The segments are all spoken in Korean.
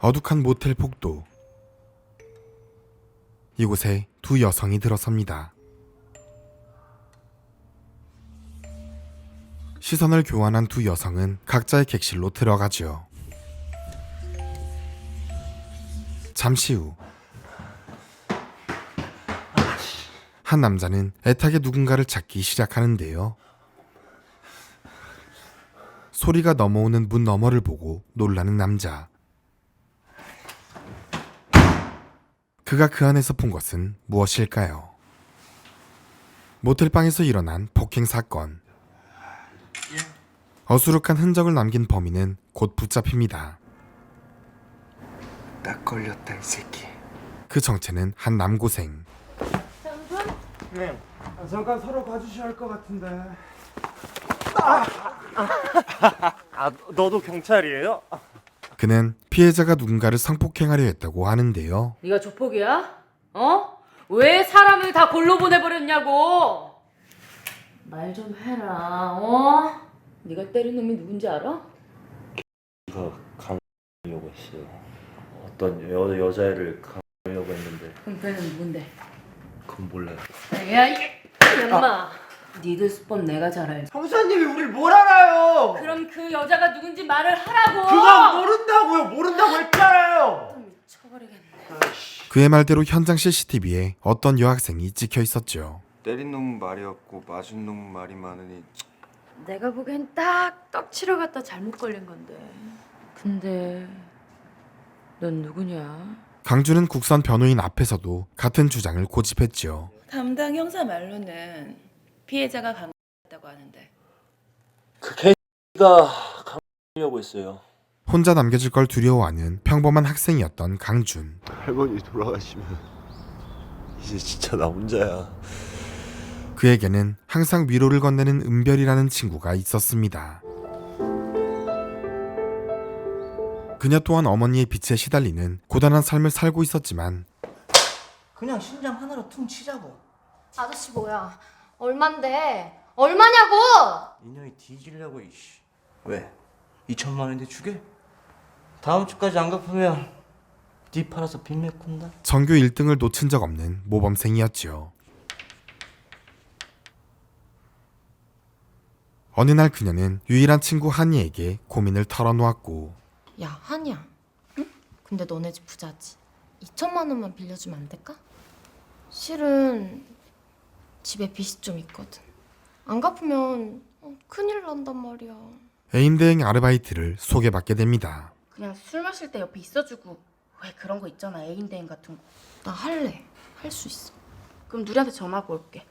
어둑한 모텔 복도. 이곳에 두 여성이 들어섭니다. 시선을 교환한 두 여성은 각자의 객실로 들어가죠. 잠시 후 한 남자는 애타게 누군가를 찾기 시작하는데요. 소리가 넘어오는 문 너머를 보고 놀라는 남자. 그가 그 안에서 본 것은 무엇일까요? 모텔방에서 일어난 폭행 사건. 어수룩한 흔적을 남긴 범인은 곧 붙잡힙니다. 딱 걸렸다 이 새끼. 그 정체는 한 남고생. 네. 잠깐 서로 봐주셔야 할 것 같은데. 너도 경찰이에요? 그는 피해자가 누군가를 성폭행하려 했다고 하는데요. 네가 조폭이야? 어? 왜 사람을 다 골로 보내버렸냐고? 말 좀 해라. 어? 네가 때린 놈이 누군지 알아? 이거 강하려고 했어요. 어떤 여자애를 강하려고 했는데 그럼 걔는 누군데? 그건 몰라요. 야, 이 엄마. 니들 수법 내가 잘 알지. 형사님이 우릴 뭘 알아요? 그럼 그 여자가 누군지 말을 하라고. 그건 모른다고요. 모른다고 했잖아요. 미쳐버리겠네. 그의 말대로 현장 CCTV에 어떤 여학생이 찍혀 있었죠. 때린 놈은 말이었고 맞은 놈은 말이 많으니. 내가 보기엔 딱 떡치러 갔다 잘못 걸린 건데. 근데 넌 누구냐? 강주는 국선 변호인 앞에서도 같은 주장을 고집했죠. 담당 형사 말로는 피해자가 강했다고 하는데 그 개가 강하려고 했어요. 혼자 남겨질 걸 두려워하는 평범한 학생이었던 강준. 할머니 돌아가시면 이제 진짜 나 혼자야. 그에게는 항상 위로를 건네는 은별이라는 친구가 있었습니다. 그녀 또한 어머니의 빚에 시달리는 고단한 삶을 살고 있었지만 그냥 심장 하나로 퉁 치자고. 아저씨 뭐야? 얼만데? 얼마냐고? 인형이 뒤지려고 이씨. 왜? 2천만 원인데 주게? 다음 주까지 안 갚으면 네 팔아서 빚 메꾼다. 전교 1등을 놓친 적 없는 모범생이었죠. 어느 날 그녀는 유일한 친구 한이에게 고민을 털어놓았고, 야 한이야. 응? 근데 너네 집 부자지. 2천만 원만 빌려주면 안 될까? 실은 집에 빚이 좀 있거든. 안 갚으면 큰일 난단 말이야. 애인대행 아르바이트를 소개받게 됩니다. 그냥 술 마실 때 옆에 있어주고 왜 그런 거 있잖아 애인 대행 같은 거. 나 할래. 할 수 있어. 그럼 누리한테 전화하고 올게.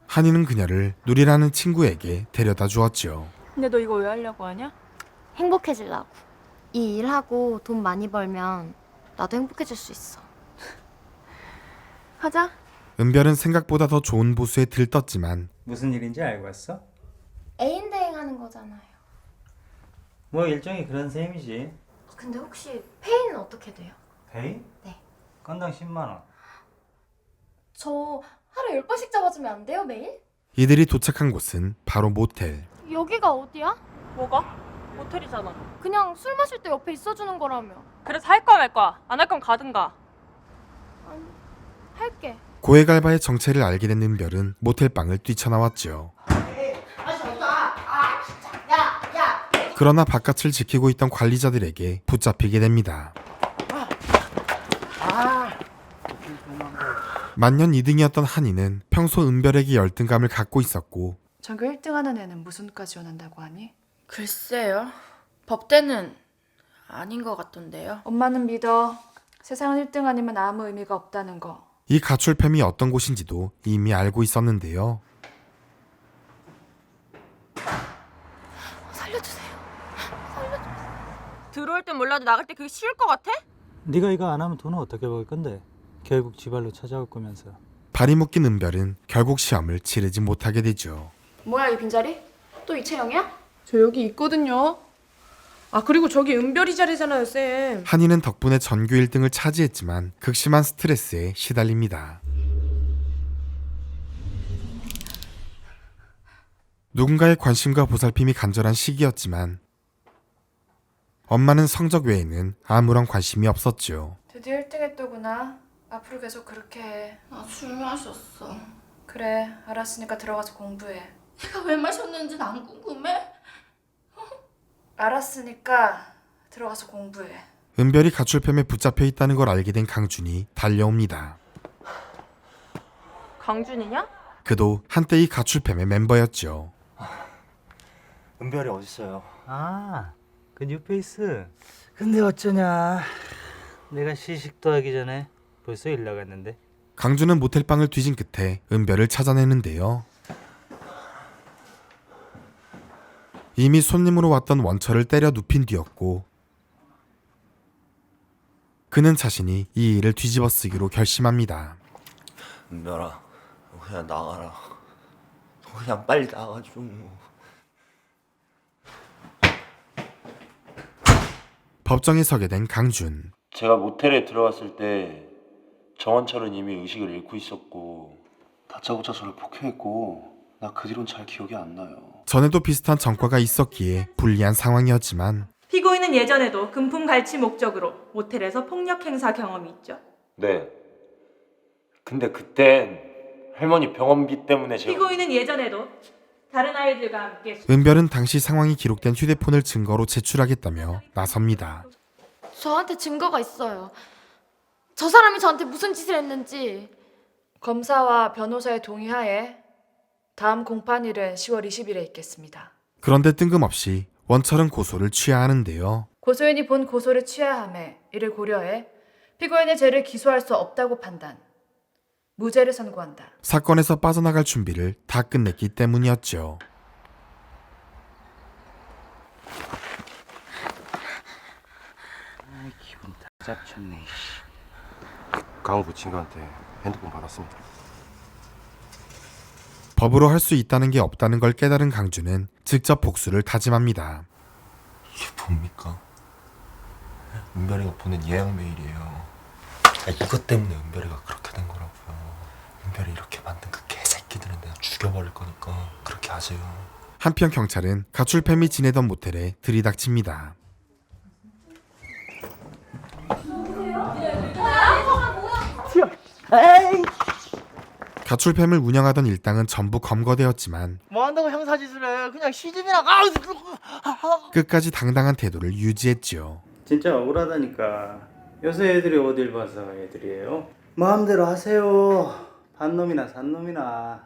한이는 그녀를 누리라는 친구에게 데려다 주었죠. 근데 너 이거 왜 하려고 하냐? 행복해지려고. 이 일하고 돈 많이 벌면 나도 행복해질 수 있어. 하자. 은별은 생각보다 더 좋은 보수에 들떴지만 무슨 일인지 알고 왔어? 애인 대행하는 거잖아요. 뭐 일종의 그런 셈이지. 근데 혹시 페이는 어떻게 돼요? 페이? 네. 건당 10만 원. 저 하루에 10번씩 잡아주면 안 돼요 매일? 이들이 도착한 곳은 바로 모텔. 여기가 어디야? 뭐가? 모텔이잖아. 그냥 술 마실 때 옆에 있어주는 거라며. 그래서 할 거야 말 거야? 안 할 거면 가든가. 할게. 고액알바의 정체를 알게 된 은별은 모텔방을 뛰쳐나왔죠. 그러나 바깥을 지키고 있던 관리자들에게 붙잡히게 됩니다. 만년 2등이었던 한이는 평소 은별에게 열등감을 갖고 있었고 전교 1등하는 애는 무슨 과 지원한다고 하니? 글쎄요. 법대는 아닌 것 같던데요. 엄마는 믿어. 세상은 1등 아니면 아무 의미가 없다는 거. 이 가출팸이 어떤 곳인지도 이미 알고 있었는데요. 살려주세요. 들어올 땐 몰라도 나갈 때 그게 쉬울 것 같아? 네가 이거 안 하면 돈은 어떻게 벌 건데? 결국 지발로 찾아올 거면서. 발이 묶인 은별은 결국 시험을 치르지 못하게 되죠. 뭐야 이 빈자리? 또 이채영이야? 저 여기 있거든요. 아 그리고 저기 은별이 자리잖아요 쌤. 한이는 덕분에 전교 1등을 차지했지만 극심한 스트레스에 시달립니다. 누군가의 관심과 보살핌이 간절한 시기였지만 엄마는 성적 외에는 아무런 관심이 없었죠. 드디어 1등 했더구나. 앞으로 계속 그렇게 해. 아, 술 마셨어. 그래, 알았으니까 들어가서 공부해. 내가 왜 마셨는지 안 궁금해? 알았으니까 들어가서 공부해. 은별이 가출팸에 붙잡혀 있다는 걸 알게 된 강준이 달려옵니다. 강준이냐? 그도 한때 이 가출팸의 멤버였죠. 은별이 어딨어요? 아, 그 뉴페이스. 근데 어쩌냐. 내가 시식도 하기 전에 벌써 일 나갔는데. 강준은 모텔방을 뒤진 끝에 은별을 찾아내는데요. 이미 손님으로 왔던 원철을 때려 눕힌 뒤였고 그는 자신이 이 일을 뒤집어 쓰기로 결심합니다. 은별아, 너 그냥 나가라. 너 그냥 빨리 나가줘. 법정에 서게 된 강준. 제가 모텔에 들어갔을 때 정원철은 이미 의식을 잃고 있었고 다짜고짜 저를 폭행했고 나 그 뒤로는 잘 기억이 안 나요. 전에도 비슷한 전과가 있었기에 불리한 상황이었지만 피고인은 예전에도 금품 갈취 목적으로 모텔에서 폭력 행사 경험이 있죠. 네. 근데 그땐 할머니 병원비 때문에 제가 피고인은 예전에도 다른 아이들과 함께 은별은 당시 상황이 기록된 휴대폰을 증거로 제출하겠다며 나섭니다. 저한테 증거가 있어요. 저 사람이 저한테 무슨 짓을 했는지. 검사와 변호사의 동의하에 다음 공판일은 10월 20일에 있겠습니다. 그런데 뜬금없이 원철은 고소를 취해야 하는데요. 고소인이 본 고소를 취해야 하매 이를 고려해 피고인의 죄를 기소할 수 없다고 판단, 무죄를 선고한다. 사건에서 빠져나갈 준비를 다 끝냈기 때문이었죠. 기분 다 잡쳤네. 강호 부친구한테 핸드폰 받았습니다. 법으로 할 수 있다는 게 없다는 걸 깨달은 강준은 직접 복수를 다짐합니다. 이게 뭡니까? 은별이가 보낸 예약 메일이에요. 이것 때문에 은별이가 그렇게 된 거라고요. 은별이 이렇게 만든 그 개새끼들은 내가 죽여버릴 거니까 그렇게 하세요. 한편 경찰은 가출팸이 지내던 모텔에 들이닥칩니다. 가출팸을 운영하던 일당은 전부 검거되었지만 뭐 한다고 형사짓을 해. 그냥 시집이나 끝까지 당당한 태도를 유지했지요. 진짜 억울하다니까. 요새 애들이 어딜 봐서 애들이에요? 마음대로 하세요. 반놈이나 산놈이나.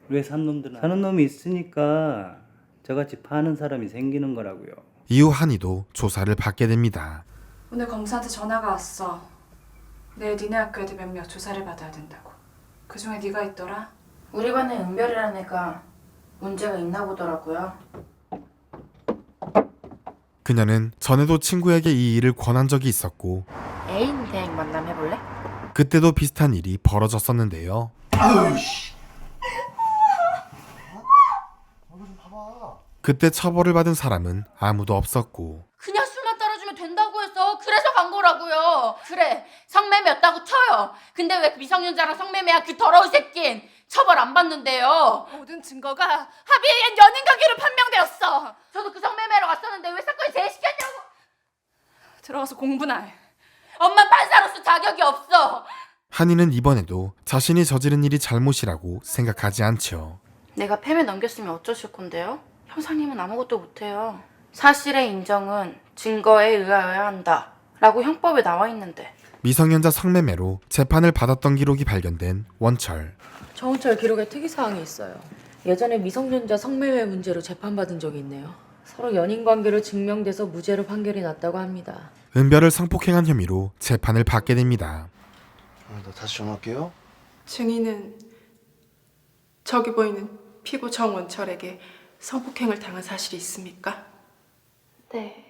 왜 산놈들은 사는 놈이 있으니까 저같이 파는 사람이 생기는 거라고요. 이후 한이도 조사를 받게 됩니다. 오늘 검사한테 전화가 왔어. 내일 니네 학교 애들 몇몇 조사를 받아야 된다고. 그중에 네가 있더라? 우리 반에 은별이라는 애가 문제가 있나 보더라고요. 그녀는 전에도 친구에게 이 일을 권한 적이 있었고 애인 대행 만남 해볼래? 그때도 비슷한 일이 벌어졌었는데요. 그때 처벌을 받은 사람은 아무도 없었고 그냥 술만 따라주면 된다고 해서 그래서 간 거라고요. 그래, 성매매였다고 쳐요. 근데 왜 미성년자랑 성매매야 그 더러운 새낀 처벌 안 받는데요. 모든 증거가 합의에 의한 연인관계로 판명되었어. 저도 그 성매매로 왔었는데 왜 사건이 재시켰냐고. 들어가서 공부나 해. 엄마 판사로서 자격이 없어. 한이는 이번에도 자신이 저지른 일이 잘못이라고 생각하지 않죠. 내가 팸에 넘겼으면 어쩌실 건데요? 형사님은 아무것도 못해요. 사실의 인정은 증거에 의하여야 한다 라고 형법에 나와 있는데. 미성년자 성매매로 재판을 받았던 기록이 발견된 원철. 정은철 기록에 특이사항이 있어요. 예전에 미성년자 성매매 문제로 재판받은 적이 있네요. 서로 연인관계로 증명돼서 무죄로 판결이 났다고 합니다. 은별을 성폭행한 혐의로 재판을 받게 됩니다. 나 다시 전화할게요. 증인은 저기 보이는 피고 정원철에게 성폭행을 당한 사실이 있습니까? 네,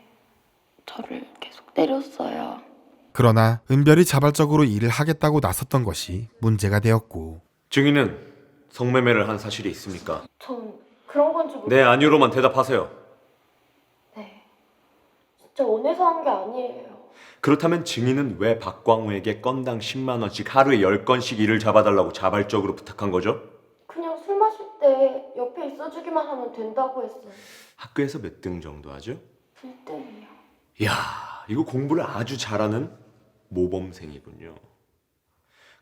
저를 계속 때렸어요. 그러나 은별이 자발적으로 일을 하겠다고 나섰던 것이 문제가 되었고 증인은 성매매를 한 사실이 있습니까? 전 그런 건지 모르... 네, 아니로만 대답하세요. 네. 진짜 원해서 한 게 아니에요. 그렇다면 증인은 왜 박광우에게 건당 10만 원씩 하루에 10건씩 일을 잡아달라고 자발적으로 부탁한 거죠? 그냥 술 마실 때 옆에 있어주기만 하면 된다고 했어요. 학교에서 몇 등 정도 하죠? 1등이요. 이야, 이거 공부를 아주 잘하는 모범생이군요.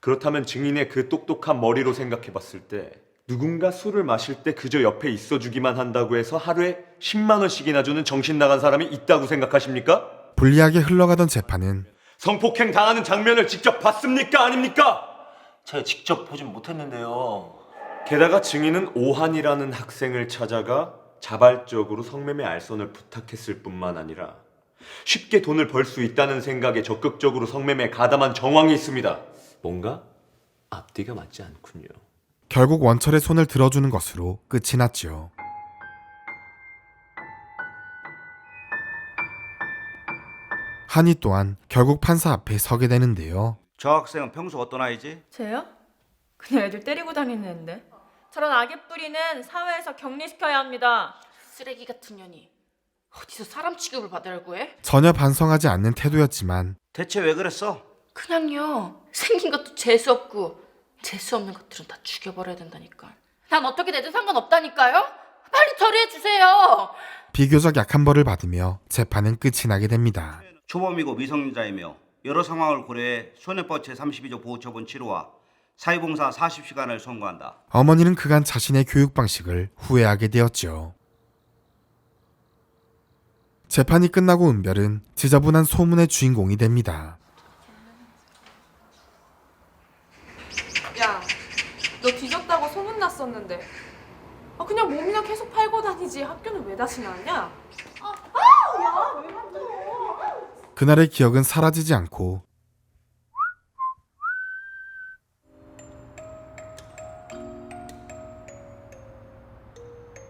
그렇다면 증인의 그 똑똑한 머리로 생각해 봤을 때 누군가 술을 마실 때 그저 옆에 있어주기만 한다고 해서 하루에 10만 원씩이나 주는 정신 나간 사람이 있다고 생각하십니까? 불리하게 흘러가던 재판은 성폭행 당하는 장면을 직접 봤습니까? 아닙니까? 제가 직접 보진 못했는데요. 게다가 증인은 오한이라는 학생을 찾아가 자발적으로 성매매 알선을 부탁했을 뿐만 아니라 쉽게 돈을 벌 수 있다는 생각에 적극적으로 성매매에 가담한 정황이 있습니다. 뭔가 앞뒤가 맞지 않군요. 결국 원철의 손을 들어주는 것으로 끝이 났죠. 한이 또한 결국 판사 앞에 서게 되는데요. 저 학생은 평소 어떤 아이지? 쟤요? 그냥 애들 때리고 다니는 애인데. 저런 악의 뿌리는 사회에서 격리시켜야 합니다. 쓰레기 같은 년이 어디서 사람 취급을 받으려고 해? 전혀 반성하지 않는 태도였지만 대체 왜 그랬어? 그냥요. 생긴 것도 재수 없고 재수 없는 것들은 다 죽여버려야 된다니까. 난 어떻게 되든 상관없다니까요. 빨리 처리해 주세요. 비교적 약한 벌을 받으며 재판은 끝이 나게 됩니다. 초범이고 미성년자이며 여러 상황을 고려해 소년법 제32조 보호처분 치료와 사회봉사 40시간을 선고한다. 어머니는 그간 자신의 교육 방식을 후회하게 되었죠. 재판이 끝나고 은별은 지저분한 소문의 주인공이 됩니다. 야, 너 뒤졌다고 소문났었는데 그냥 몸이나 계속 팔고 다니지 학교는 왜 다시 나왔냐? 그날의 기억은 사라지지 않고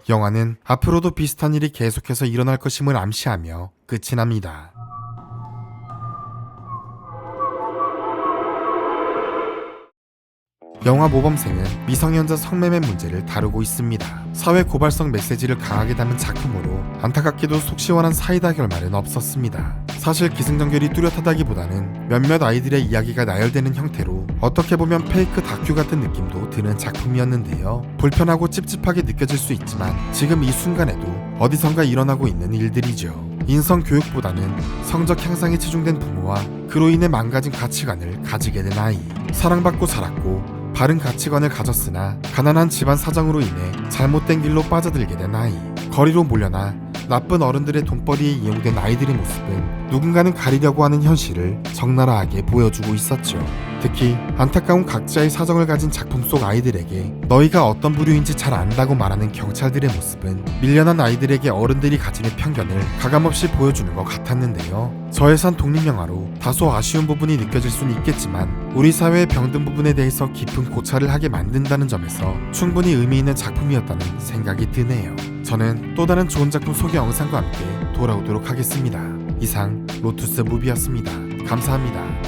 영화는 앞으로도 비슷한 일이 계속해서 일어날 것임을 암시하며 끝이 납니다. 영화 모범생은 미성년자 성매매 문제를 다루고 있습니다. 사회 고발성 메시지를 강하게 담은 작품으로 안타깝게도 속 시원한 사이다 결말은 없었습니다. 사실 기승전결이 뚜렷하다기보다는 몇몇 아이들의 이야기가 나열되는 형태로 어떻게 보면 페이크 다큐 같은 느낌도 드는 작품이었는데요. 불편하고 찝찝하게 느껴질 수 있지만 지금 이 순간에도 어디선가 일어나고 있는 일들이죠. 인성 교육보다는 성적 향상에 치중된 부모와 그로 인해 망가진 가치관을 가지게 된 아이. 사랑받고 자랐고 바른 가치관을 가졌으나 가난한 집안 사정으로 인해 잘못된 길로 빠져들게 된 아이. 거리로 몰려나 나쁜 어른들의 돈벌이에 이용된 아이들의 모습은 누군가는 가리려고 하는 현실을 적나라하게 보여주고 있었죠. 특히 안타까운 각자의 사정을 가진 작품 속 아이들에게 너희가 어떤 부류인지 잘 안다고 말하는 경찰들의 모습은 밀려난 아이들에게 어른들이 가지는 편견을 가감없이 보여주는 것 같았는데요. 저예산 독립영화로 다소 아쉬운 부분이 느껴질 수는 있겠지만 우리 사회의 병든 부분에 대해서 깊은 고찰을 하게 만든다는 점에서 충분히 의미 있는 작품이었다는 생각이 드네요. 저는 또 다른 좋은 작품 소개 영상과 함께 돌아오도록 하겠습니다. 이상 로투스 무비였습니다. 감사합니다.